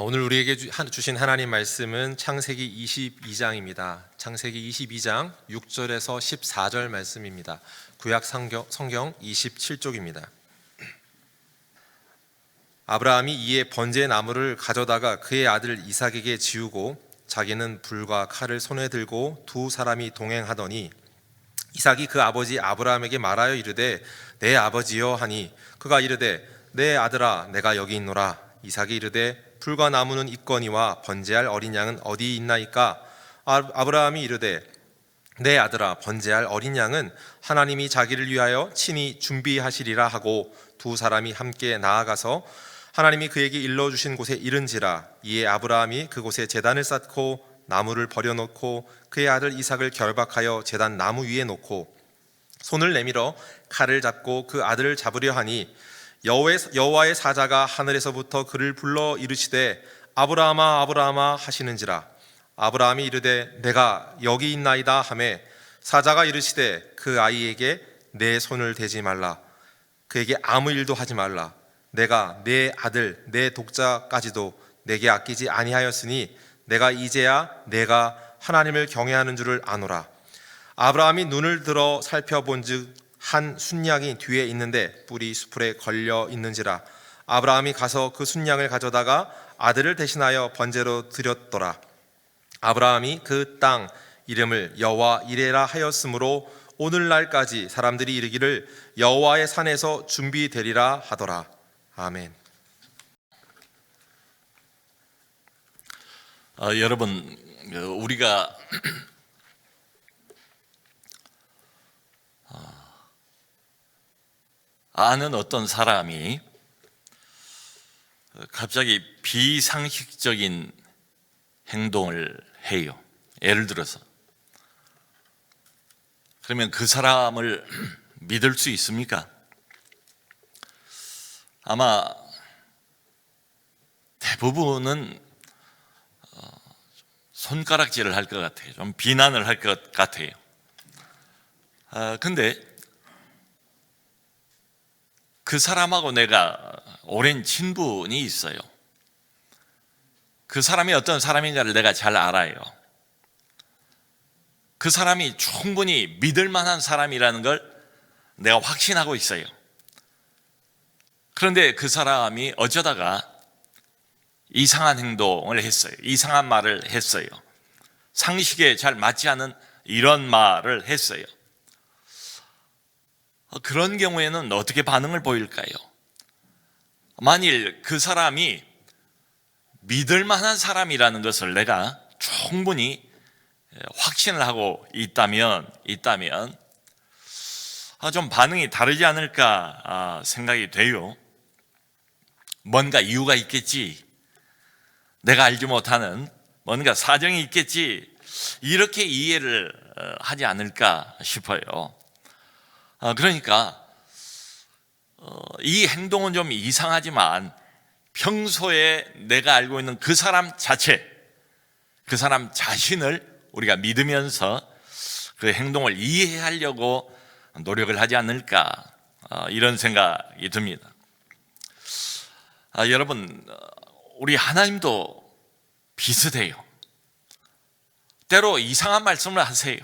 오늘 우리에게 주신 하나님 말씀은 창세기 22장입니다. 창세기 22장 6절에서 14절 말씀입니다. 구약 성경 27쪽입니다. 아브라함이 이에 번제의 나무를 가져다가 그의 아들 이삭에게 지우고 자기는 불과 칼을 손에 들고 두 사람이 동행하더니 이삭이 그 아버지 아브라함에게 말하여 이르되 내 아버지여 하니 그가 이르되 내 아들아 내가 여기 있노라. 이삭이 이르되 불과 나무는 있거니와 번제할 어린 양은 어디 있나이까? 아브라함이 이르되 내 아들아 번제할 어린 양은 하나님이 자기를 위하여 친히 준비하시리라 하고 두 사람이 함께 나아가서 하나님이 그에게 일러주신 곳에 이른지라. 이에 아브라함이 그곳에 제단을 쌓고 나무를 버려놓고 그의 아들 이삭을 결박하여 제단 나무 위에 놓고 손을 내밀어 칼을 잡고 그 아들을 잡으려 하니 여호와의 사자가 하늘에서부터 그를 불러 이르시되 아브라함아 아브라함아 하시는지라. 아브라함이 이르되 내가 여기 있나이다 하매 사자가 이르시되 그 아이에게 내 손을 대지 말라. 그에게 아무 일도 하지 말라. 내가 내 아들 내 독자까지도 내게 아끼지 아니하였으니 내가 이제야 내가 하나님을 경외하는 줄을 아노라. 아브라함이 눈을 들어 살펴본즉 한 순양이 뒤에 있는데 뿔이 수풀에 걸려 있는지라. 아브라함이 가서 그 순양을 가져다가 아들을 대신하여 번제로 드렸더라. 아브라함이 그 땅 이름을 여호와 이레라 하였으므로 오늘날까지 사람들이 이르기를 여호와의 산에서 준비되리라 하더라. 아멘. 여러분, 우리가 아는 어떤 사람이 갑자기 비상식적인 행동을 해요. 예를 들어서 그러면 그 사람을 믿을 수 있습니까? 아마 대부분은 손가락질을 할 것 같아요. 좀 비난을 할 것 같아요. 근데 그 사람하고 내가 오랜 친분이 있어요. 그 사람이 어떤 사람인가를 내가 잘 알아요. 그 사람이 충분히 믿을 만한 사람이라는 걸 내가 확신하고 있어요. 그런데 그 사람이 어쩌다가 이상한 행동을 했어요. 이상한 말을 했어요. 상식에 잘 맞지 않은 이런 말을 했어요. 그런 경우에는 어떻게 반응을 보일까요? 만일 그 사람이 믿을 만한 사람이라는 것을 내가 충분히 확신을 하고 있다면 좀 반응이 다르지 않을까 생각이 돼요. 뭔가 이유가 있겠지, 내가 알지 못하는 뭔가 사정이 있겠지, 이렇게 이해를 하지 않을까 싶어요. 그러니까 이 행동은 좀 이상하지만 평소에 내가 알고 있는 그 사람 자체, 그 사람 자신을 우리가 믿으면서 그 행동을 이해하려고 노력을 하지 않을까, 이런 생각이 듭니다. 여러분, 우리 하나님도 비슷해요. 때로 이상한 말씀을 하세요.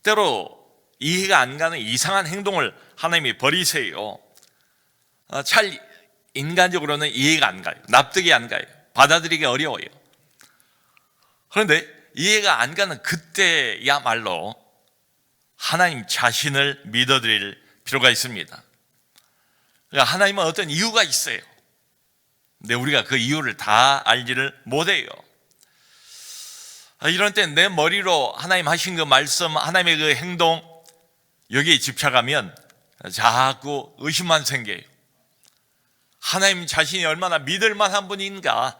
때로 이해가 안 가는 이상한 행동을 하나님이 버리세요. 잘 인간적으로는 이해가 안 가요. 납득이 안 가요. 받아들이기 어려워요. 그런데 이해가 안 가는 그때야말로 하나님 자신을 믿어드릴 필요가 있습니다. 그러니까 하나님은 어떤 이유가 있어요. 근데 우리가 그 이유를 다 알지를 못해요. 이런 때 내 머리로 하나님 하신 그 말씀, 하나님의 그 행동, 여기에 집착하면 자꾸 의심만 생겨요. 하나님 자신이 얼마나 믿을 만한 분인가,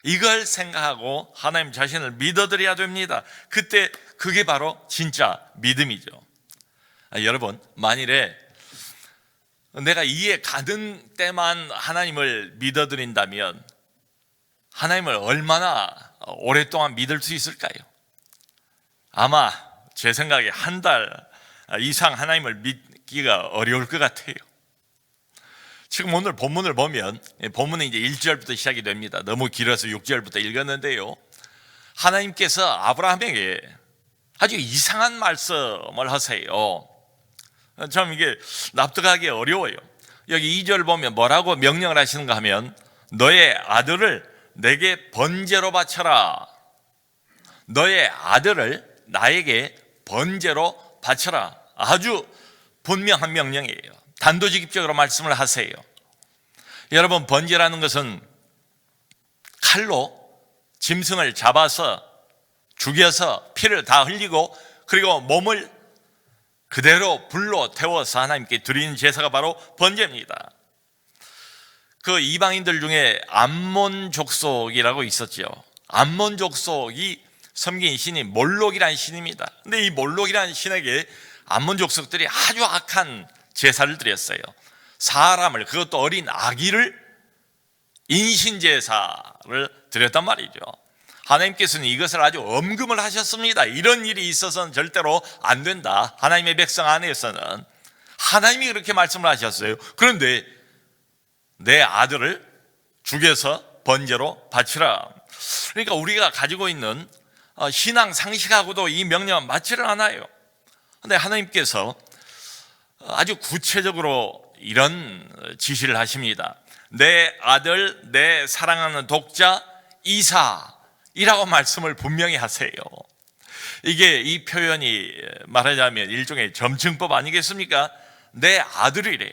이걸 생각하고 하나님 자신을 믿어드려야 됩니다. 그때 그게 바로 진짜 믿음이죠. 여러분, 만일에 내가 이해 가는 때만 하나님을 믿어드린다면 하나님을 얼마나 오랫동안 믿을 수 있을까요? 아마 제 생각에 한 달 이상 하나님을 믿기가 어려울 것 같아요. 지금 오늘 본문을 보면 본문은 이제 1절부터 시작이 됩니다. 너무 길어서 6절부터 읽었는데요. 하나님께서 아브라함에게 아주 이상한 말씀을 하세요. 참 이게 납득하기 어려워요. 여기 2절 보면 뭐라고 명령을 하시는가 하면 너의 아들을 내게 번제로 바쳐라. 너의 아들을 나에게 번제로 바쳐라. 아주 분명한 명령이에요. 단도직입적으로 말씀을 하세요. 여러분, 번제라는 것은 칼로 짐승을 잡아서 죽여서 피를 다 흘리고 그리고 몸을 그대로 불로 태워서 하나님께 드리는 제사가 바로 번제입니다. 그 이방인들 중에 암몬 족속이라고 있었죠. 암몬 족속이 섬긴 신이 몰록이라는 신입니다. 근데 이 몰록이라는 신에게 암몬 족속들이 아주 악한 제사를 드렸어요. 사람을, 그것도 어린 아기를 인신제사를 드렸단 말이죠. 하나님께서는 이것을 아주 엄금을 하셨습니다. 이런 일이 있어서는 절대로 안 된다. 하나님의 백성 안에서는 하나님이 그렇게 말씀을 하셨어요. 그런데 내 아들을 죽여서 번제로 바치라. 그러니까 우리가 가지고 있는 신앙 상식하고도 이 명령은 맞지를 않아요. 그런데 하나님께서 아주 구체적으로 이런 지시를 하십니다. 내 아들, 내 사랑하는 독자 이삭이라고 말씀을 분명히 하세요. 이게 이 표현이 말하자면 일종의 점층법 아니겠습니까? 내 아들이래요.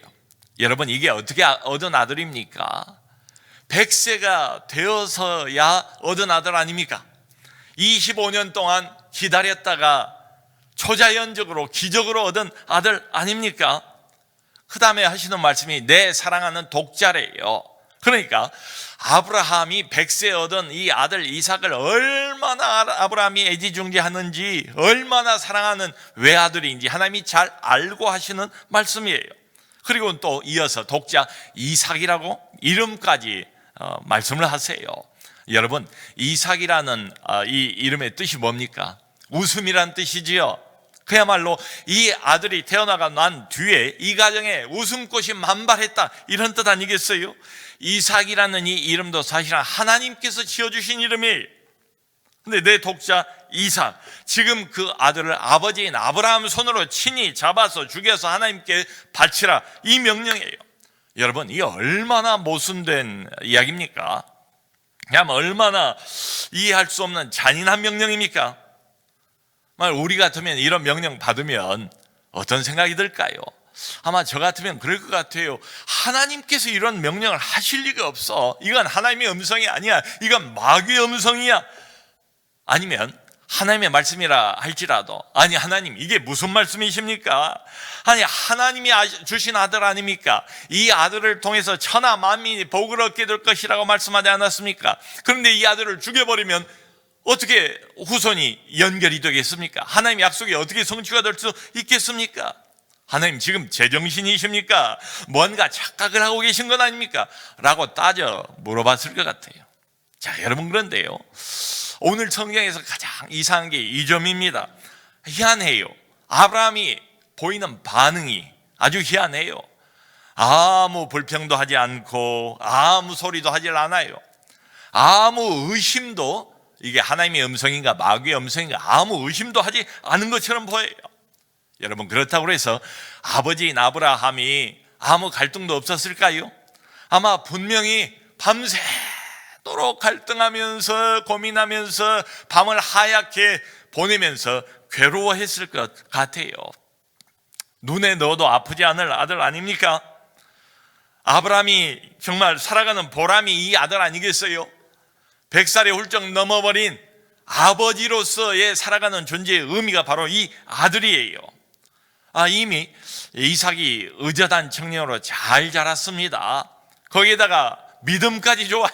여러분, 이게 어떻게 얻은 아들입니까? 100세가 되어서야 얻은 아들 아닙니까? 25년 동안 기다렸다가 초자연적으로 기적으로 얻은 아들 아닙니까? 그 다음에 하시는 말씀이 내 사랑하는 독자래요. 그러니까 아브라함이 100세 얻은 이 아들 이삭을 얼마나 아브라함이 애지중지하는지, 얼마나 사랑하는 외아들인지 하나님이 잘 알고 하시는 말씀이에요. 그리고 또 이어서 독자 이삭이라고 이름까지 말씀을 하세요. 여러분, 이삭이라는 이 이름의 뜻이 뭡니까? 웃음이란 뜻이지요. 그야말로 이 아들이 태어나가 난 뒤에 이 가정에 웃음꽃이 만발했다, 이런 뜻 아니겠어요? 이삭이라는 이 이름도 사실은 하나님께서 지어주신 이름이에요. 근데 내 독자 이삭, 지금 그 아들을 아버지인 아브라함 손으로 친히 잡아서 죽여서 하나님께 바치라, 이 명령이에요. 여러분, 이게 얼마나 모순된 이야기입니까? 그냥 얼마나 이해할 수 없는 잔인한 명령입니까? 우리 같으면 이런 명령 받으면 어떤 생각이 들까요? 아마 저 같으면 그럴 것 같아요. 하나님께서 이런 명령을 하실 리가 없어. 이건 하나님의 음성이 아니야. 이건 마귀의 음성이야. 아니면 하나님의 말씀이라 할지라도, 아니 하나님 이게 무슨 말씀이십니까? 아니 하나님이 주신 아들 아닙니까? 이 아들을 통해서 천하 만민이 복을 얻게 될 것이라고 말씀하지 않았습니까? 그런데 이 아들을 죽여버리면 어떻게 후손이 연결이 되겠습니까? 하나님의 약속이 어떻게 성취가 될 수 있겠습니까? 하나님 지금 제정신이십니까? 뭔가 착각을 하고 계신 건 아닙니까? 라고 따져 물어봤을 것 같아요. 자, 여러분, 그런데요, 오늘 성경에서 가장 이상한 게 이 점입니다. 희한해요. 아브라함이 보이는 반응이 아주 희한해요. 아무 불평도 하지 않고 아무 소리도 하질 않아요. 아무 의심도, 이게 하나님의 음성인가 마귀의 음성인가 아무 의심도 하지 않은 것처럼 보여요. 여러분, 그렇다고 해서 아버지인 아브라함이 아무 갈등도 없었을까요? 아마 분명히 밤새도록 갈등하면서 고민하면서 밤을 하얗게 보내면서 괴로워했을 것 같아요. 눈에 넣어도 아프지 않을 아들 아닙니까? 아브라함이 정말 살아가는 보람이 이 아들 아니겠어요? 100살이 훌쩍 넘어버린 아버지로서의 살아가는 존재의 의미가 바로 이 아들이에요. 이미 이삭이 의젓한 청년으로 잘 자랐습니다. 거기에다가 믿음까지 좋아요.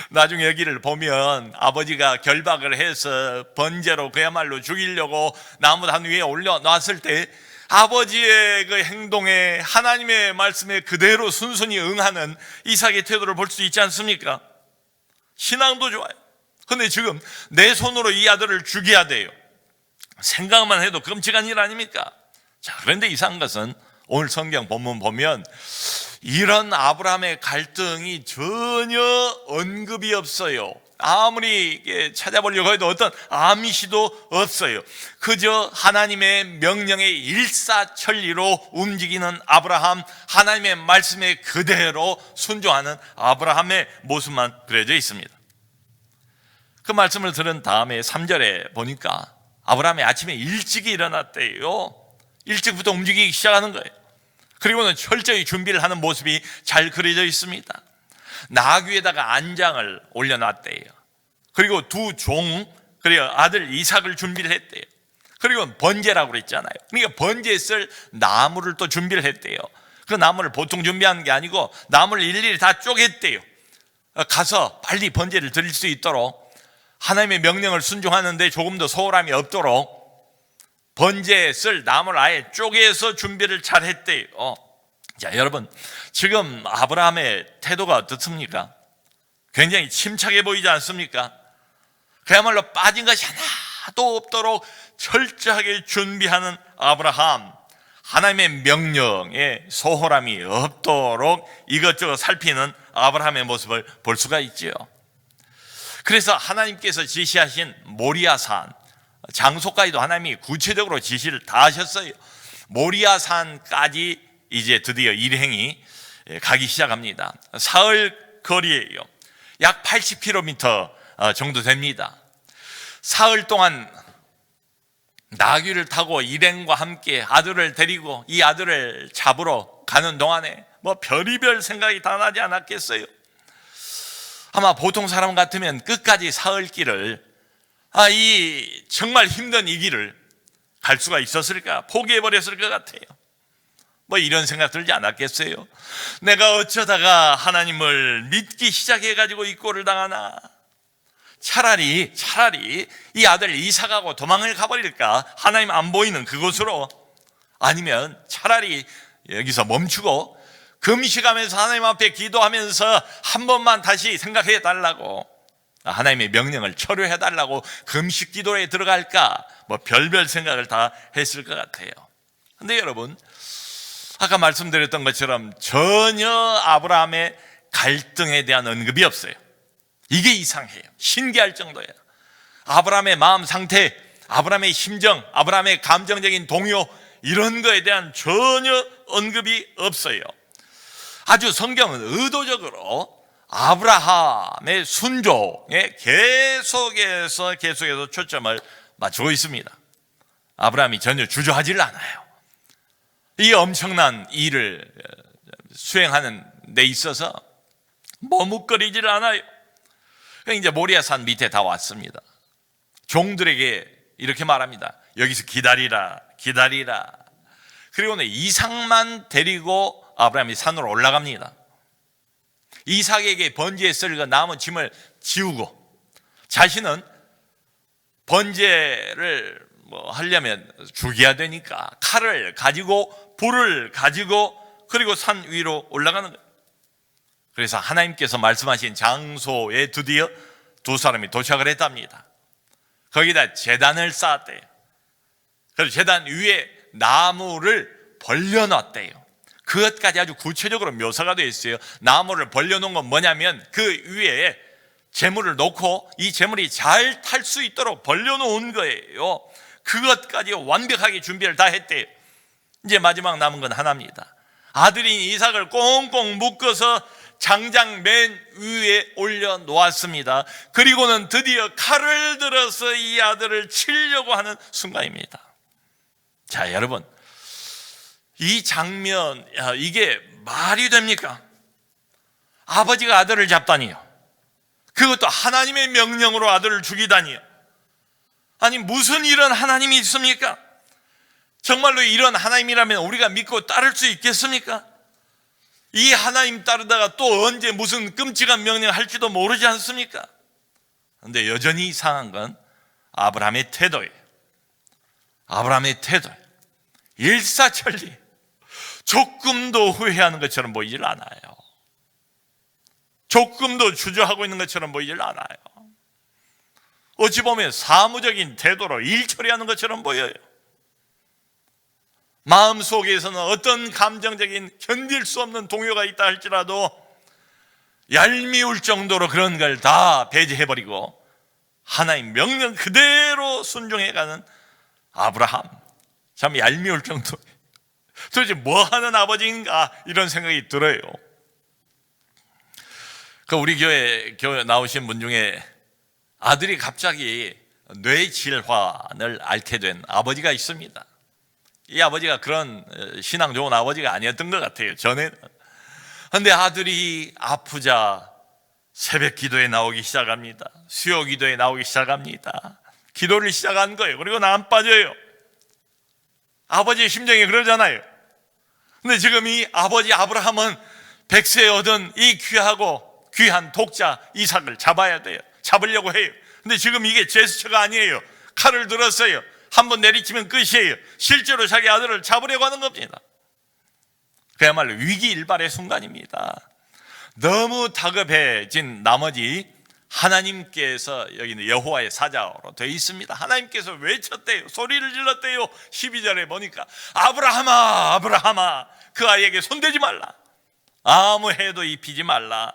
나중에 여기를 보면 아버지가 결박을 해서 번제로 그야말로 죽이려고 나무단 위에 올려놨을 때 아버지의 그 행동에 하나님의 말씀에 그대로 순순히 응하는 이삭의 태도를 볼 수 있지 않습니까? 신앙도 좋아요. 근데 지금 내 손으로 이 아들을 죽여야 돼요. 생각만 해도 끔찍한 일 아닙니까? 자, 그런데 이상한 것은 오늘 성경 본문 보면 이런 아브라함의 갈등이 전혀 언급이 없어요. 아무리 찾아보려고 해도 어떤 암시도 없어요. 그저 하나님의 명령에 일사천리로 움직이는 아브라함, 하나님의 말씀에 그대로 순종하는 아브라함의 모습만 그려져 있습니다. 그 말씀을 들은 다음에 3절에 보니까 아브라함이 아침에 일찍 일어났대요. 일찍부터 움직이기 시작하는 거예요. 그리고는 철저히 준비를 하는 모습이 잘 그려져 있습니다. 나귀 위에다가 안장을 올려놨대요. 그리고 두 종, 그리고 아들 이삭을 준비를 했대요. 그리고 번제라고 그랬잖아요. 그러니까 번제에 쓸 나무를 또 준비를 했대요. 그 나무를 보통 준비하는 게 아니고 나무를 일일이 다 쪼갰대요. 가서 빨리 번제를 드릴 수 있도록, 하나님의 명령을 순종하는데 조금 더 소홀함이 없도록 번제에 쓸 나무를 아예 쪼개서 준비를 잘 했대요. 자, 여러분, 지금 아브라함의 태도가 어떻습니까? 굉장히 침착해 보이지 않습니까? 그야말로 빠진 것이 하나도 없도록 철저하게 준비하는 아브라함, 하나님의 명령에 소홀함이 없도록 이것저것 살피는 아브라함의 모습을 볼 수가 있지요. 그래서 하나님께서 지시하신 모리아산 장소까지도 하나님이 구체적으로 지시를 다 하셨어요. 모리아산까지 이제 드디어 일행이 가기 시작합니다. 사흘 거리예요. 약 80km 정도 됩니다. 사흘 동안 나귀를 타고 일행과 함께 아들을 데리고 이 아들을 잡으러 가는 동안에 뭐 별의별 생각이 다 나지 않았겠어요? 아마 보통 사람 같으면 끝까지 사흘 길을, 이 정말 힘든 이 길을 갈 수가 있었을까? 포기해버렸을 것 같아요. 뭐 이런 생각 들지 않았겠어요? 내가 어쩌다가 하나님을 믿기 시작해가지고 이 꼴을 당하나? 차라리 이 아들 이삭하고 도망을 가버릴까? 하나님 안 보이는 그곳으로. 아니면 차라리 여기서 멈추고 금식하면서 하나님 앞에 기도하면서 한 번만 다시 생각해 달라고, 하나님의 명령을 철회해 달라고 금식 기도에 들어갈까? 뭐 별별 생각을 다 했을 것 같아요. 근데 여러분, 아까 말씀드렸던 것처럼 전혀 아브라함의 갈등에 대한 언급이 없어요. 이게 이상해요. 신기할 정도예요. 아브라함의 마음 상태, 아브라함의 심정, 아브라함의 감정적인 동요, 이런 거에 대한 전혀 언급이 없어요. 아주 성경은 의도적으로 아브라함의 순종에 계속해서 초점을 맞추고 있습니다. 아브라함이 전혀 주저하지를 않아요. 이 엄청난 일을 수행하는 데 있어서 머뭇거리지를 않아요. 이제 모리아산 밑에 다 왔습니다. 종들에게 이렇게 말합니다. 여기서 기다리라. 그리고는 이삭만 데리고 아브라함이 산으로 올라갑니다. 이삭에게 번제에 쓸 그 남은 짐을 지우고, 자신은 번제를 하려면 죽여야 되니까 칼을 가지고 불을 가지고 그리고 산 위로 올라가는 거예요. 그래서 하나님께서 말씀하신 장소에 드디어 두 사람이 도착을 했답니다. 거기다 제단을 쌓았대요. 그래서 제단 위에 나무를 벌려놨대요. 그것까지 아주 구체적으로 묘사가 되어 있어요. 나무를 벌려놓은 건 뭐냐면 그 위에 재물을 놓고 이 재물이 잘 탈 수 있도록 벌려놓은 거예요. 그것까지 완벽하게 준비를 다 했대요. 이제 마지막 남은 건 하나입니다. 아들인 이삭을 꽁꽁 묶어서 장장 맨 위에 올려놓았습니다. 그리고는 드디어 칼을 들어서 이 아들을 치려고 하는 순간입니다. 자, 여러분, 이 장면, 이게 말이 됩니까? 아버지가 아들을 잡다니요. 그것도 하나님의 명령으로 아들을 죽이다니요. 아니, 무슨 이런 하나님이 있습니까? 정말로 이런 하나님이라면 우리가 믿고 따를 수 있겠습니까? 이 하나님 따르다가 또 언제 무슨 끔찍한 명령 할지도 모르지 않습니까? 그런데 여전히 이상한 건 아브라함의 태도예요. 아브라함의 태도, 일사천리, 조금도 후회하는 것처럼 보이질 않아요. 조금도 주저하고 있는 것처럼 보이질 않아요. 어찌 보면 사무적인 태도로 일 처리하는 것처럼 보여요. 마음속에서는 어떤 감정적인 견딜 수 없는 동요가 있다 할지라도 얄미울 정도로 그런 걸 다 배제해버리고 하나님 명령 그대로 순종해가는 아브라함, 참 얄미울 정도. 도대체 뭐 하는 아버지인가 이런 생각이 들어요. 우리 교회 나오신 분 중에 아들이 갑자기 뇌질환을 앓게 된 아버지가 있습니다. 이 아버지가 그런 신앙 좋은 아버지가 아니었던 것 같아요, 전에는. 그런데 아들이 아프자 새벽 기도에 나오기 시작합니다. 수요 기도에 나오기 시작합니다. 기도를 시작한 거예요. 그리고 나 안 빠져요. 아버지의 심정이 그러잖아요. 근데 지금 이 아버지 아브라함은 100세에 얻은 이 귀하고 귀한 독자 이삭을 잡아야 돼요. 잡으려고 해요. 근데 지금 이게 제스처가 아니에요. 칼을 들었어요. 한번 내리치면 끝이에요. 실제로 자기 아들을 잡으려고 하는 겁니다. 그야말로 위기일발의 순간입니다. 너무 다급해진 나머지 하나님께서 여기는 여호와의 사자로 되어 있습니다. 하나님께서 외쳤대요. 소리를 질렀대요. 12절에 보니까 아브라함아 아브라함아 그 아이에게 손대지 말라. 아무 해도 입히지 말라.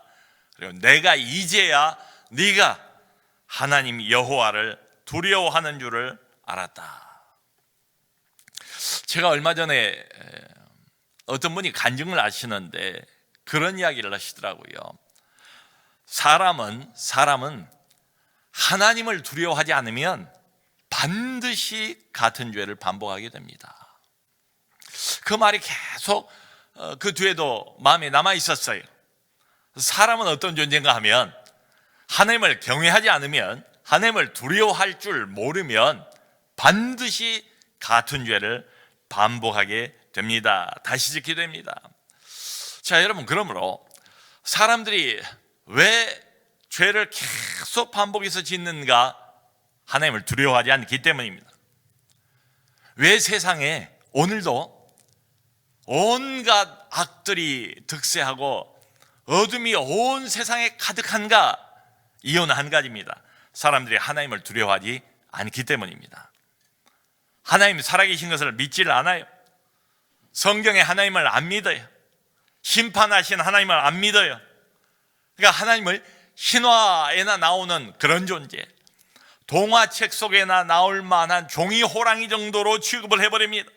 그리고 내가 이제야 네가 하나님 여호와를 두려워하는 줄을 알았다. 제가 얼마 전에 어떤 분이 간증을 하시는데 그런 이야기를 하시더라고요. 사람은 하나님을 두려워하지 않으면 반드시 같은 죄를 반복하게 됩니다. 그 말이 계속 그 뒤에도 마음에 남아 있었어요. 사람은 어떤 존재인가 하면 하나님을 경외하지 않으면, 하나님을 두려워할 줄 모르면 반드시 같은 죄를 반복하게 됩니다. 다시 짓게 됩니다. 자, 여러분, 그러므로 사람들이 왜 죄를 계속 반복해서 짓는가? 하나님을 두려워하지 않기 때문입니다. 왜 세상에 오늘도 온갖 악들이 득세하고 어둠이 온 세상에 가득한가? 이유는 한 가지입니다. 사람들이 하나님을 두려워하지 않기 때문입니다. 하나님 살아계신 것을 믿지를 않아요. 성경에 하나님을 안 믿어요. 심판하신 하나님을 안 믿어요. 그러니까 하나님을 신화에나 나오는 그런 존재, 동화책 속에나 나올 만한 종이 호랑이 정도로 취급을 해버립니다.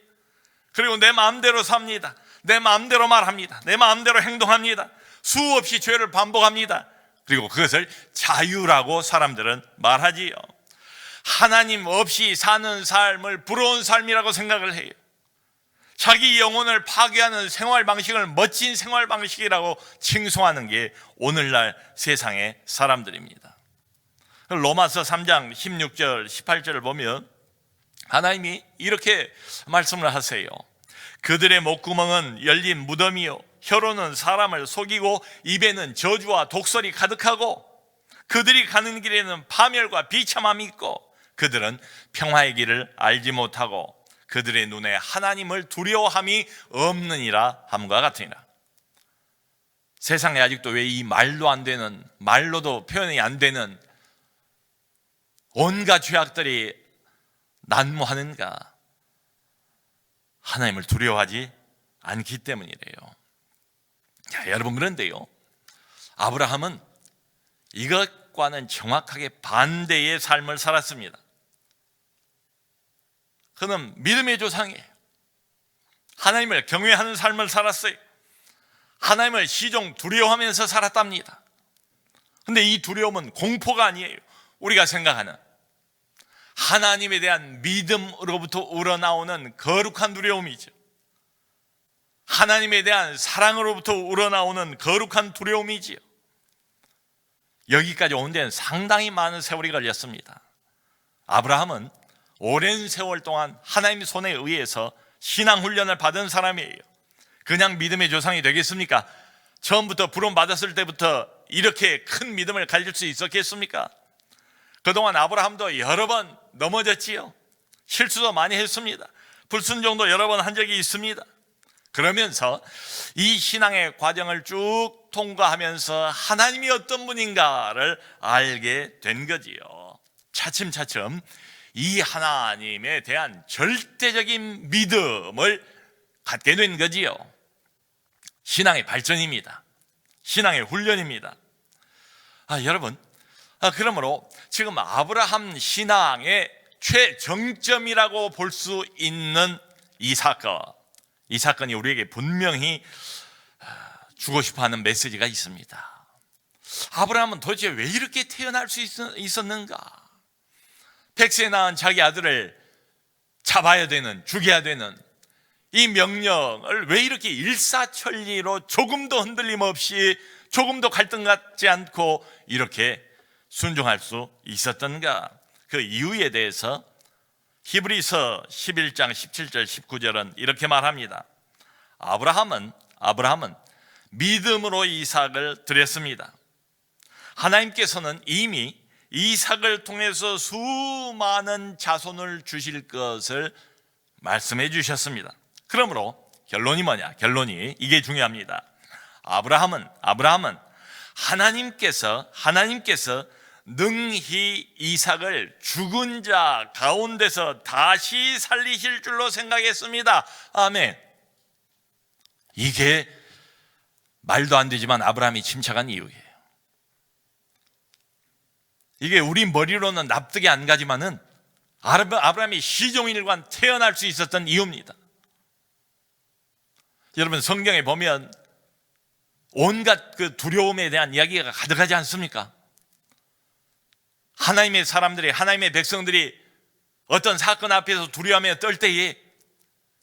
그리고 내 마음대로 삽니다. 내 마음대로 말합니다. 내 마음대로 행동합니다. 수없이 죄를 반복합니다. 그리고 그것을 자유라고 사람들은 말하지요. 하나님 없이 사는 삶을 부러운 삶이라고 생각을 해요. 자기 영혼을 파괴하는 생활 방식을 멋진 생활 방식이라고 칭송하는 게 오늘날 세상의 사람들입니다. 로마서 3장 16절 18절을 보면 하나님이 이렇게 말씀을 하세요. 그들의 목구멍은 열린 무덤이요 혀로는 사람을 속이고 입에는 저주와 독설이 가득하고 그들이 가는 길에는 파멸과 비참함이 있고 그들은 평화의 길을 알지 못하고 그들의 눈에 하나님을 두려워함이 없느니라 함과 같으니라. 세상에 아직도 왜 이 말도 안 되는, 말로도 표현이 안 되는 온갖 죄악들이 난무하는가? 하나님을 두려워하지 않기 때문이래요. 자, 여러분, 그런데요, 아브라함은 이것과는 정확하게 반대의 삶을 살았습니다. 그는 믿음의 조상이에요. 하나님을 경외하는 삶을 살았어요. 하나님을 시종 두려워하면서 살았답니다. 그런데 이 두려움은 공포가 아니에요. 우리가 생각하는 하나님에 대한 믿음으로부터 우러나오는 거룩한 두려움이죠. 하나님에 대한 사랑으로부터 우러나오는 거룩한 두려움이지요. 여기까지 온 데는 상당히 많은 세월이 걸렸습니다. 아브라함은 오랜 세월 동안 하나님 손에 의해서 신앙훈련을 받은 사람이에요. 그냥 믿음의 조상이 되겠습니까? 처음부터 부름 받았을 때부터 이렇게 큰 믿음을 가질 수 있었겠습니까? 그동안 아브라함도 여러 번 넘어졌지요. 실수도 많이 했습니다. 불순종도 여러 번 한 적이 있습니다. 그러면서 이 신앙의 과정을 쭉 통과하면서 하나님이 어떤 분인가를 알게 된 거지요. 차츰차츰 이 하나님에 대한 절대적인 믿음을 갖게 된 거지요. 신앙의 발전입니다. 신앙의 훈련입니다. 여러분, 그러므로 지금 아브라함 신앙의 최정점이라고 볼 수 있는 이 사건이 우리에게 분명히 주고 싶어하는 메시지가 있습니다. 아브라함은 도대체 왜 이렇게 태어날 수 있었는가? 100세 낳은 자기 아들을 잡아야 되는, 죽여야 되는 이 명령을 왜 이렇게 일사천리로 조금도 흔들림 없이, 조금도 갈등 갖지 않고 이렇게 순종할 수 있었던가? 그 이유에 대해서 히브리서 11장 17절 19절은 이렇게 말합니다. 아브라함은 믿음으로 이삭을 드렸습니다. 하나님께서는 이미 이삭을 통해서 수많은 자손을 주실 것을 말씀해 주셨습니다. 그러므로 결론이 뭐냐? 결론이 이게 중요합니다. 아브라함은 하나님께서 능히 이삭을 죽은 자 가운데서 다시 살리실 줄로 생각했습니다. 아멘. 이게 말도 안 되지만 아브라함이 침착한 이유예요. 이게 우리 머리로는 납득이 안 가지만은 아브라함이 시종일관 태어날 수 있었던 이유입니다. 여러분, 성경에 보면 온갖 그 두려움에 대한 이야기가 가득하지 않습니까? 하나님의 사람들이, 하나님의 백성들이 어떤 사건 앞에서 두려워하며 떨 때에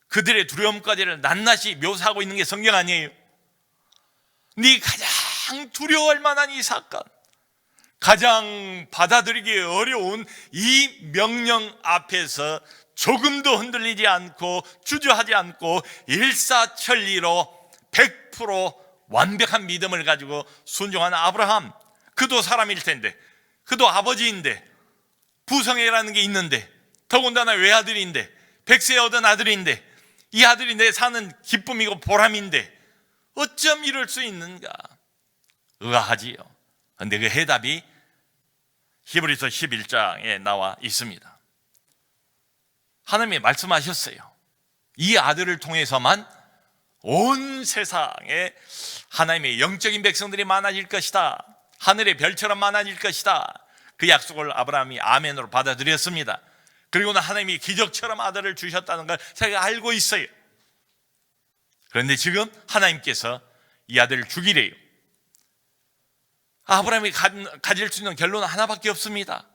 그들의 두려움까지를 낱낱이 묘사하고 있는 게 성경 아니에요? 네 가장 두려워할 만한 이 사건, 가장 받아들이기 어려운 이 명령 앞에서 조금도 흔들리지 않고 주저하지 않고 일사천리로 100% 완벽한 믿음을 가지고 순종한 아브라함, 그도 사람일 텐데, 그도 아버지인데, 부성애라는 게 있는데, 더군다나 외아들인데, 100세 얻은 아들인데, 이 아들이 내 사는 기쁨이고 보람인데 어쩜 이럴 수 있는가? 의아하지요. 그런데 그 해답이 히브리서 11장에 나와 있습니다. 하나님이 말씀하셨어요. 이 아들을 통해서만 온 세상에 하나님의 영적인 백성들이 많아질 것이다. 하늘의 별처럼 많아질 것이다. 그 약속을 아브라함이 아멘으로 받아들였습니다. 그리고는 하나님이 기적처럼 아들을 주셨다는 걸 자기가 알고 있어요. 그런데 지금 하나님께서 이 아들을 죽이래요. 아브라함이 가질 수 있는 결론은 하나밖에 없습니다.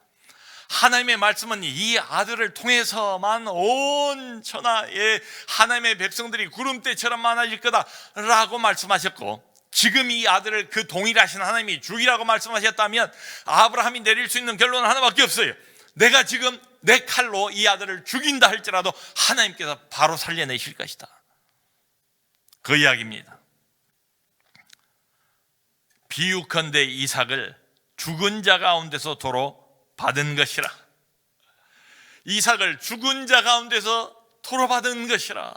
하나님의 말씀은 이 아들을 통해서만 온 천하에 하나님의 백성들이 구름대처럼 많아질 거다라고 말씀하셨고, 지금 이 아들을 그 동일하신 하나님이 죽이라고 말씀하셨다면 아브라함이 내릴 수 있는 결론은 하나밖에 없어요. 내가 지금 내 칼로 이 아들을 죽인다 할지라도 하나님께서 바로 살려내실 것이다. 그 이야기입니다. 비유컨대 이삭을 죽은 자 가운데서 도로 받은 것이라. 이삭을 죽은 자 가운데서 도로 받은 것이라.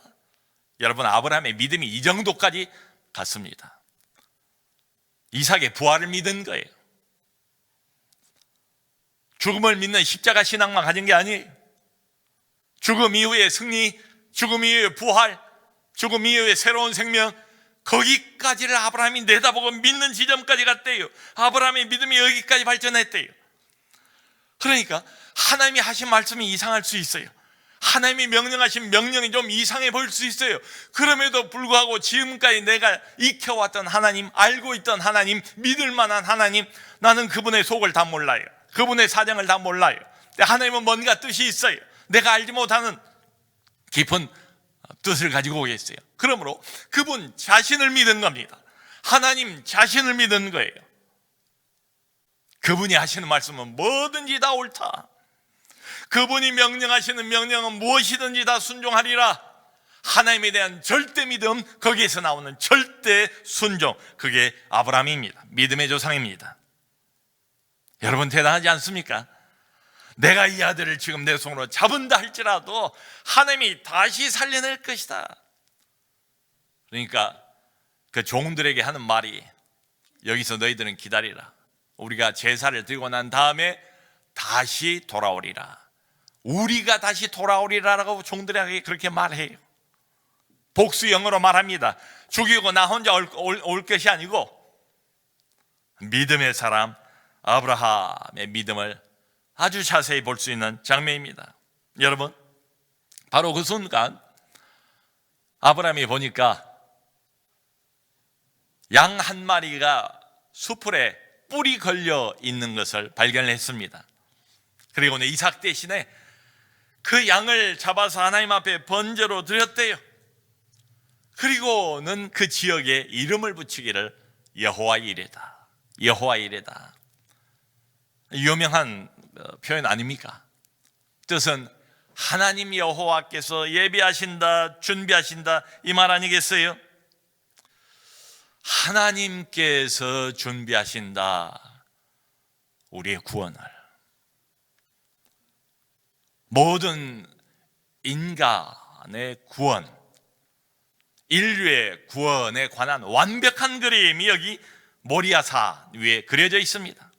여러분, 아브라함의 믿음이 이 정도까지 갔습니다. 이삭의 부활을 믿은 거예요. 죽음을 믿는 십자가 신앙만 가진 게 아니에요. 죽음 이후의 승리, 죽음 이후의 부활, 죽음 이후의 새로운 생명, 거기까지를 아브라함이 내다보고 믿는 지점까지 갔대요. 아브라함의 믿음이 여기까지 발전했대요. 그러니까 하나님이 하신 말씀이 이상할 수 있어요. 하나님이 명령하신 명령이 좀 이상해 보일 수 있어요. 그럼에도 불구하고 지금까지 내가 익혀왔던 하나님, 알고 있던 하나님, 믿을 만한 하나님, 나는 그분의 속을 다 몰라요. 그분의 사정을 다 몰라요. 하나님은 뭔가 뜻이 있어요. 내가 알지 못하는 깊은 뜻을 가지고 계세요. 그러므로 그분 자신을 믿은 겁니다. 하나님 자신을 믿은 거예요. 그분이 하시는 말씀은 뭐든지 다 옳다. 그분이 명령하시는 명령은 무엇이든지 다 순종하리라. 하나님에 대한 절대 믿음, 거기에서 나오는 절대 순종, 그게 아브라함입니다. 믿음의 조상입니다. 여러분, 대단하지 않습니까? 내가 이 아들을 지금 내 손으로 잡은다 할지라도 하나님이 다시 살려낼 것이다. 그러니까 그 종들에게 하는 말이, 여기서 너희들은 기다리라. 우리가 제사를 드리고 난 다음에 다시 돌아오리라. 우리가 다시 돌아오리라라고 종들에게 그렇게 말해요. 복수형으로 말합니다. 죽이고 나 혼자 올 것이 아니고 믿음의 사람 아브라함의 믿음을 아주 자세히 볼 수 있는 장면입니다. 여러분, 바로 그 순간 아브라함이 보니까 양 한 마리가 수풀에 뿔이 걸려 있는 것을 발견했습니다. 그리고는 이삭 대신에 그 양을 잡아서 하나님 앞에 번제로 드렸대요. 그리고는 그 지역에 이름을 붙이기를 여호와 이레다, 여호와 이레다. 유명한 표현 아닙니까? 뜻은 하나님 여호와께서 예비하신다, 준비하신다, 이 말 아니겠어요? 하나님께서 준비하신다, 우리의 구원을. 모든 인간의 구원, 인류의 구원에 관한 완벽한 그림이 여기 모리아산 위에 그려져 있습니다.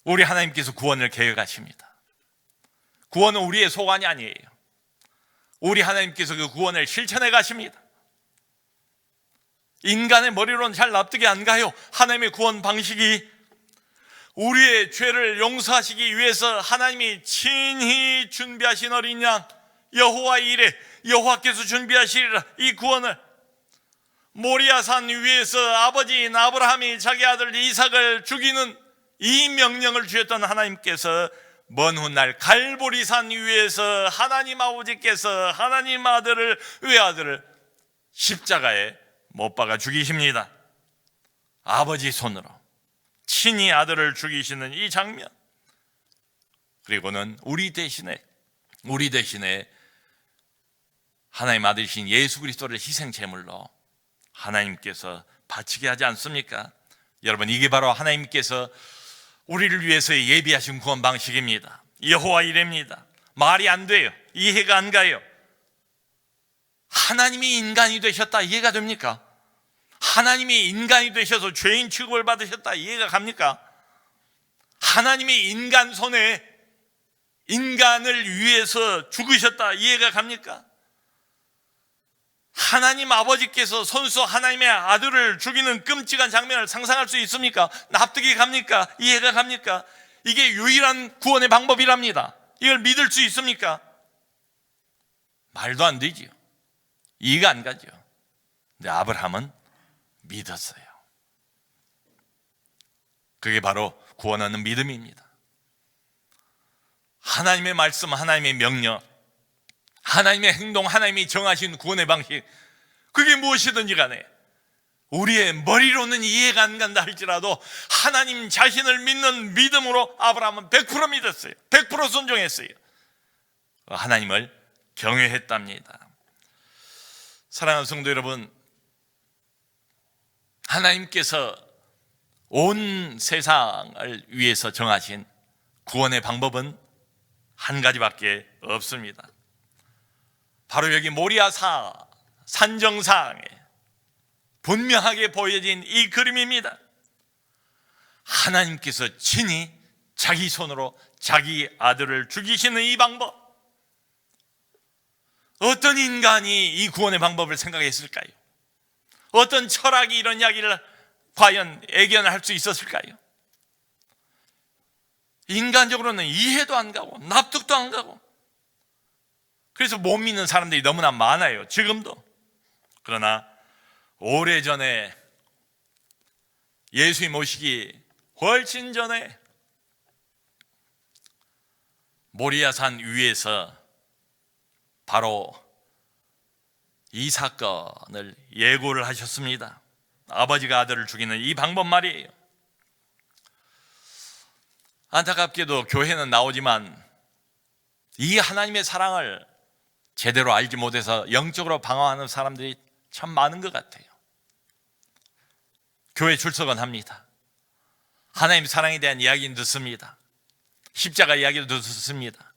우리 하나님께서 구원을 계획하십니다. 구원은 우리의 소관이 아니에요. 우리 하나님께서 그 구원을 실천해 가십니다. 인간의 머리로는 잘 납득이 안 가요. 하나님의 구원 방식이 우리의 죄를 용서하시기 위해서 하나님이 친히 준비하신 어린 양 여호와 이레, 여호와께서 준비하시리라, 이 구원을 모리아산 위에서 아버지인 아브라함이 자기 아들 이삭을 죽이는 이 명령을 주셨던 하나님께서 먼 훗날 갈보리산 위에서 하나님 아버지께서 하나님 아들을, 외아들을 십자가에 못 박아 죽이십니다. 아버지 손으로 친히 아들을 죽이시는 이 장면, 그리고는 우리 대신에 하나님 아들이신 예수 그리스도를 희생 제물로 하나님께서 바치게 하지 않습니까? 여러분, 이게 바로 하나님께서 우리를 위해서 예비하신 구원 방식입니다. 여호와 이레입니다. 말이 안 돼요. 이해가 안 가요. 하나님이 인간이 되셨다, 이해가 됩니까? 하나님이 인간이 되셔서 죄인 취급을 받으셨다, 이해가 갑니까? 하나님이 인간 손에 인간을 위해서 죽으셨다, 이해가 갑니까? 하나님 아버지께서 손수 하나님의 아들을 죽이는 끔찍한 장면을 상상할 수 있습니까? 납득이 갑니까? 이해가 갑니까? 이게 유일한 구원의 방법이랍니다. 이걸 믿을 수 있습니까? 말도 안 되지요. 이해가 안 가죠. 근데 아브라함은 믿었어요. 그게 바로 구원하는 믿음입니다. 하나님의 말씀, 하나님의 명령, 하나님의 행동, 하나님이 정하신 구원의 방식, 그게 무엇이든지 간에 우리의 머리로는 이해가 안 간다 할지라도 하나님 자신을 믿는 믿음으로 아브라함은 100% 믿었어요. 100% 순종했어요. 하나님을 경외했답니다. 사랑하는 성도 여러분, 하나님께서 온 세상을 위해서 정하신 구원의 방법은 한 가지밖에 없습니다. 바로 여기 모리아산 산정상에 분명하게 보여진 이 그림입니다. 하나님께서 친히 자기 손으로 자기 아들을 죽이시는 이 방법, 어떤 인간이 이 구원의 방법을 생각했을까요? 어떤 철학이 이런 이야기를 과연 애견할 수 있었을까요? 인간적으로는 이해도 안 가고 납득도 안 가고, 그래서 못 믿는 사람들이 너무나 많아요, 지금도. 그러나 오래전에, 예수님 오시기 훨씬 전에 모리아산 위에서 바로 이 사건을 예고를 하셨습니다. 아버지가 아들을 죽이는 이 방법 말이에요. 안타깝게도 교회는 나오지만 이 하나님의 사랑을 제대로 알지 못해서 영적으로 방황하는 사람들이 참 많은 것 같아요. 교회 출석은 합니다. 하나님 사랑에 대한 이야기는 듣습니다. 십자가 이야기도 듣습니다.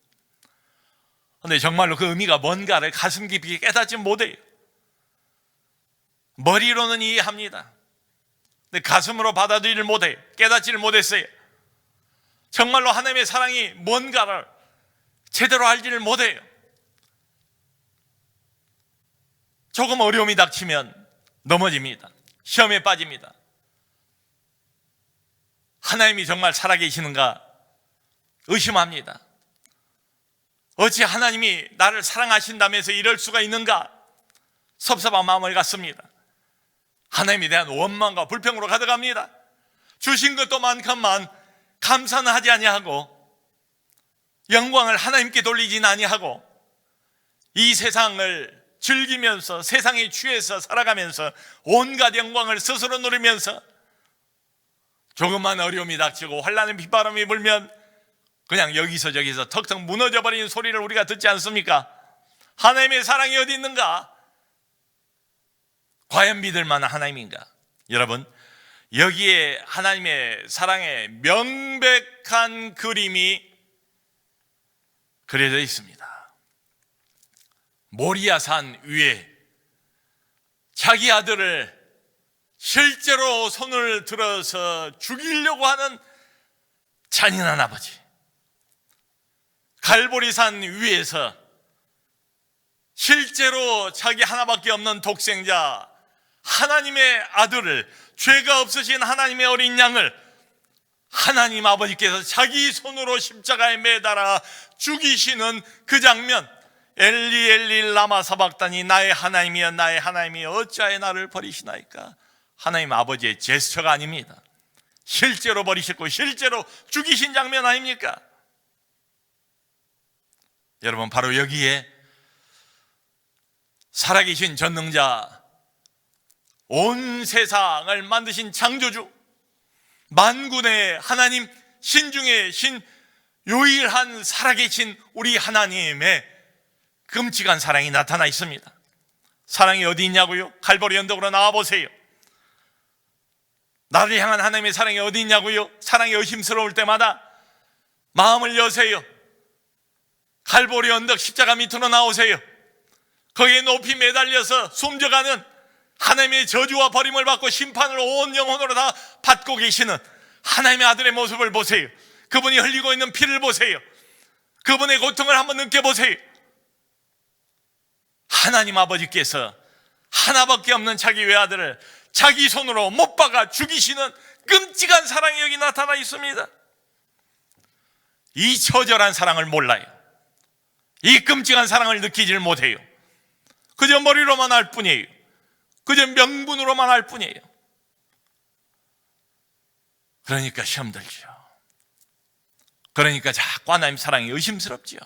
그런데 정말로 그 의미가 뭔가를 가슴 깊이 깨닫지 못해요. 머리로는 이해합니다. 근데 가슴으로 받아들이질 못해요. 깨닫지를 못했어요. 정말로 하나님의 사랑이 뭔가를 제대로 알지를 못해요. 조금 어려움이 닥치면 넘어집니다. 시험에 빠집니다. 하나님이 정말 살아계시는가 의심합니다. 어찌 하나님이 나를 사랑하신다면서 이럴 수가 있는가 섭섭한 마음을 갖습니다. 하나님에 대한 원망과 불평으로 가득합니다. 주신 것도 많건만 감사는 하지 아니하고 영광을 하나님께 돌리진 아니하고 이 세상을 즐기면서 세상에 취해서 살아가면서 온갖 영광을 스스로 누리면서 조금만 어려움이 닥치고 환난의 빗바람이 불면 그냥 여기서 저기서 턱턱 무너져버리는 소리를 우리가 듣지 않습니까? 하나님의 사랑이 어디 있는가? 과연 믿을 만한 하나님인가? 여러분, 여기에 하나님의 사랑의 명백한 그림이 그려져 있습니다. 모리아산 위에 자기 아들을 실제로 손을 들어서 죽이려고 하는 잔인한 아버지, 갈보리산 위에서 실제로 자기 하나밖에 없는 독생자 하나님의 아들을, 죄가 없으신 하나님의 어린 양을 하나님 아버지께서 자기 손으로 십자가에 매달아 죽이시는 그 장면, 엘리 엘리 라마 사박다니 나의 하나님이여 나의 하나님이여 어찌하여 나를 버리시나이까. 하나님 아버지의 제스처가 아닙니다. 실제로 버리셨고 실제로 죽이신 장면 아닙니까? 여러분, 바로 여기에 살아계신 전능자, 온 세상을 만드신 창조주, 만군의 하나님, 신중의 신, 유일한 살아계신 우리 하나님의 끔찍한 사랑이 나타나 있습니다. 사랑이 어디 있냐고요? 갈보리 언덕으로 나와보세요. 나를 향한 하나님의 사랑이 어디 있냐고요? 사랑이 의심스러울 때마다 마음을 여세요. 갈보리 언덕 십자가 밑으로 나오세요. 거기에 높이 매달려서 숨져가는 하나님의 저주와 버림을 받고 심판을 온 영혼으로 다 받고 계시는 하나님의 아들의 모습을 보세요. 그분이 흘리고 있는 피를 보세요. 그분의 고통을 한번 느껴보세요. 하나님 아버지께서 하나밖에 없는 자기 외아들을 자기 손으로 못 박아 죽이시는 끔찍한 사랑이 여기 나타나 있습니다. 이 처절한 사랑을 몰라요. 이 끔찍한 사랑을 느끼질 못해요. 그저 머리로만 알 뿐이에요. 그저 명분으로만 알 뿐이에요. 그러니까 시험 들죠. 그러니까 자꾸 하나님 사랑이 의심스럽지요.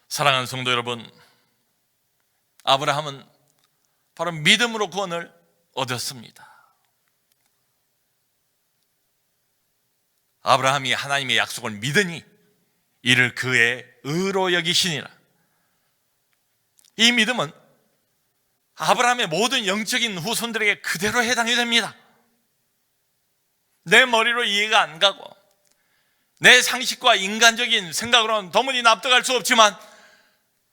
사랑하는 성도 여러분, 아브라함은 바로 믿음으로 구원을 얻었습니다. 아브라함이 하나님의 약속을 믿으니 이를 그의 의로 여기시니라. 이 믿음은 아브라함의 모든 영적인 후손들에게 그대로 해당이 됩니다. 내 머리로 이해가 안 가고 내 상식과 인간적인 생각으로는 도무지 납득할 수 없지만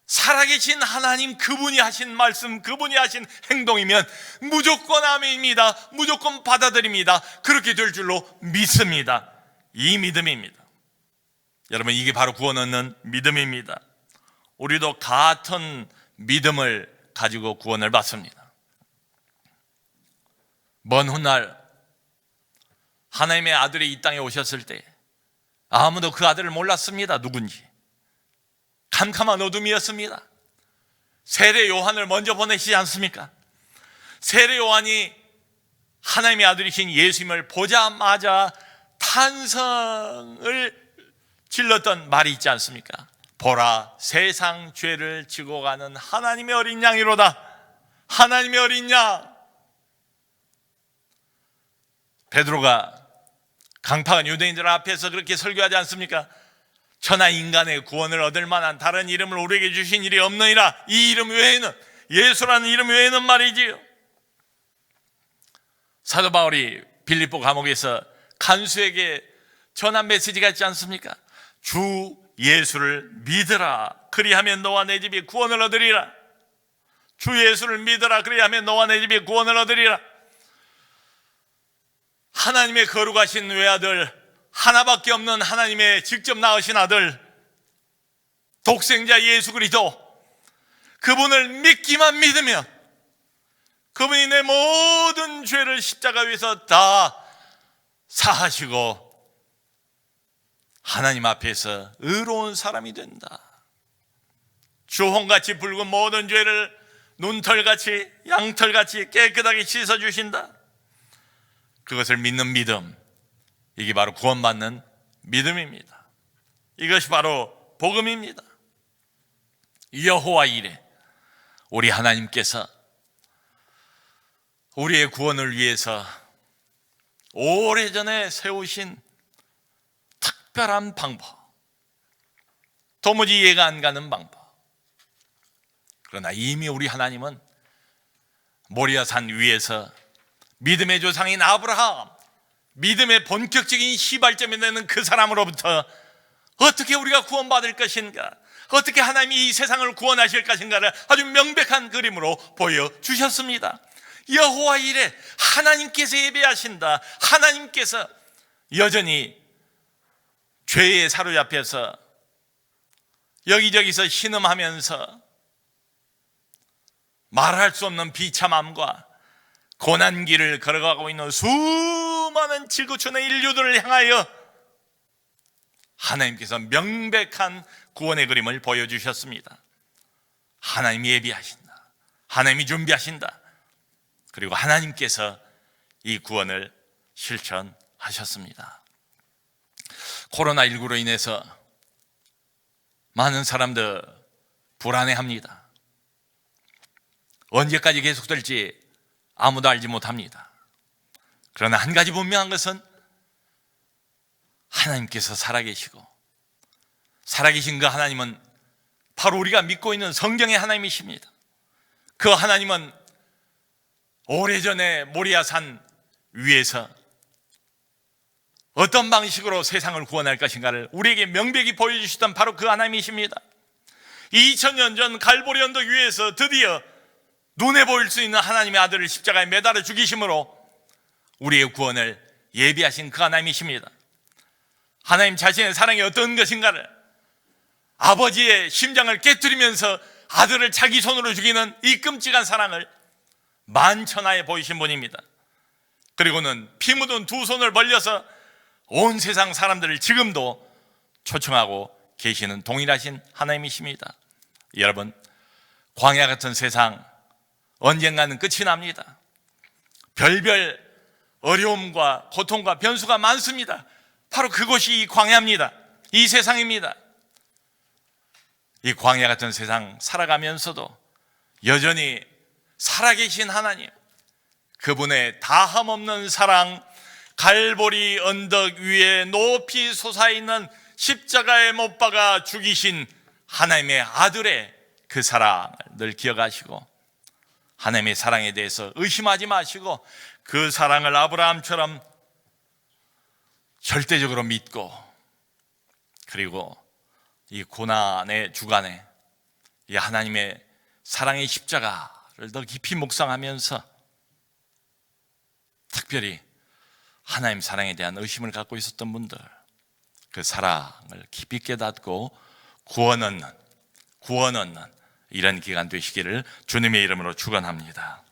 살아계신 하나님 그분이 하신 말씀, 그분이 하신 행동이면 무조건 아멘입니다. 무조건 받아들입니다. 그렇게 될 줄로 믿습니다. 이 믿음입니다. 여러분, 이게 바로 구원 얻는 믿음입니다. 우리도 같은 믿음을 가지고 구원을 받습니다. 먼 훗날 하나님의 아들이 이 땅에 오셨을 때 아무도 그 아들을 몰랐습니다. 누군지. 캄캄한 어둠이었습니다. 세례 요한을 먼저 보내시지 않습니까? 세례 요한이 하나님의 아들이신 예수님을 보자마자 탄성을 질렀던 말이 있지 않습니까? 보라, 세상 죄를 지고 가는 하나님의 어린 양이로다. 하나님의 어린 양. 베드로가 강팍한 유대인들 앞에서 그렇게 설교하지 않습니까? 천하 인간의 구원을 얻을 만한 다른 이름을 우리에게 주신 일이 없느니라. 이 이름 외에는, 예수라는 이름 외에는 말이지요. 사도 바울이 빌립보 감옥에서 간수에게 전한 메시지가 있지 않습니까? 주 예수를 믿으라. 그리하면 너와 내 집이 구원을 얻으리라. 주 예수를 믿으라. 그리하면 너와 내 집이 구원을 얻으리라. 하나님의 거룩하신 외아들, 하나밖에 없는 하나님의 직접 낳으신 아들, 독생자 예수 그리스도, 그분을 믿기만 믿으면 그분이 내 모든 죄를 십자가 위에서 다 사하시고 하나님 앞에서 의로운 사람이 된다. 주홍같이 붉은 모든 죄를 눈털같이 양털같이 깨끗하게 씻어주신다. 그것을 믿는 믿음, 이게 바로 구원받는 믿음입니다. 이것이 바로 복음입니다. 여호와 이레, 우리 하나님께서 우리의 구원을 위해서 오래전에 세우신 특별한 방법, 도무지 이해가 안 가는 방법. 그러나 이미 우리 하나님은 모리아산 위에서 믿음의 조상인 아브라함, 믿음의 본격적인 시발점이 되는 그 사람으로부터 어떻게 우리가 구원받을 것인가, 어떻게 하나님이 이 세상을 구원하실 것인가를 아주 명백한 그림으로 보여주셨습니다. 여호와 이레, 하나님께서 예배하신다. 하나님께서 여전히 죄에 사로잡혀서 여기저기서 신음하면서 말할 수 없는 비참함과 고난길을 걸어가고 있는 수많은 지구촌의 인류들을 향하여 하나님께서 명백한 구원의 그림을 보여주셨습니다. 하나님이 예비하신다. 하나님이 준비하신다. 그리고 하나님께서 이 구원을 실천하셨습니다. 코로나19로 인해서 많은 사람들 불안해합니다. 언제까지 계속될지 아무도 알지 못합니다. 그러나 한 가지 분명한 것은 하나님께서 살아계시고, 살아계신 그 하나님은 바로 우리가 믿고 있는 성경의 하나님이십니다. 그 하나님은 오래전에 모리아산 위에서 어떤 방식으로 세상을 구원할 것인가를 우리에게 명백히 보여주시던 바로 그 하나님이십니다. 2000년 전 갈보리 언덕 위에서 드디어 눈에 보일 수 있는 하나님의 아들을 십자가에 매달아 죽이심으로 우리의 구원을 예비하신 그 하나님이십니다. 하나님 자신의 사랑이 어떤 것인가를, 아버지의 심장을 깨뜨리면서 아들을 자기 손으로 죽이는 이 끔찍한 사랑을 만천하에 보이신 분입니다. 그리고는 피 묻은 두 손을 벌려서 온 세상 사람들을 지금도 초청하고 계시는 동일하신 하나님이십니다. 여러분, 광야 같은 세상 언젠가는 끝이 납니다. 별별 어려움과 고통과 변수가 많습니다. 바로 그것이 이 광야입니다. 이 세상입니다. 이 광야 같은 세상 살아가면서도 여전히 살아계신 하나님, 그분의 다함없는 사랑, 갈보리 언덕 위에 높이 솟아있는 십자가에 못 박아 죽이신 하나님의 아들의 그 사랑을 늘 기억하시고, 하나님의 사랑에 대해서 의심하지 마시고 그 사랑을 아브라함처럼 절대적으로 믿고, 그리고 이 고난의 주간에 이 하나님의 사랑의 십자가를 더 깊이 묵상하면서 특별히 하나님 사랑에 대한 의심을 갖고 있었던 분들, 그 사랑을 깊이 깨닫고 구원 얻는 이런 기간 되시기를 주님의 이름으로 축원합니다.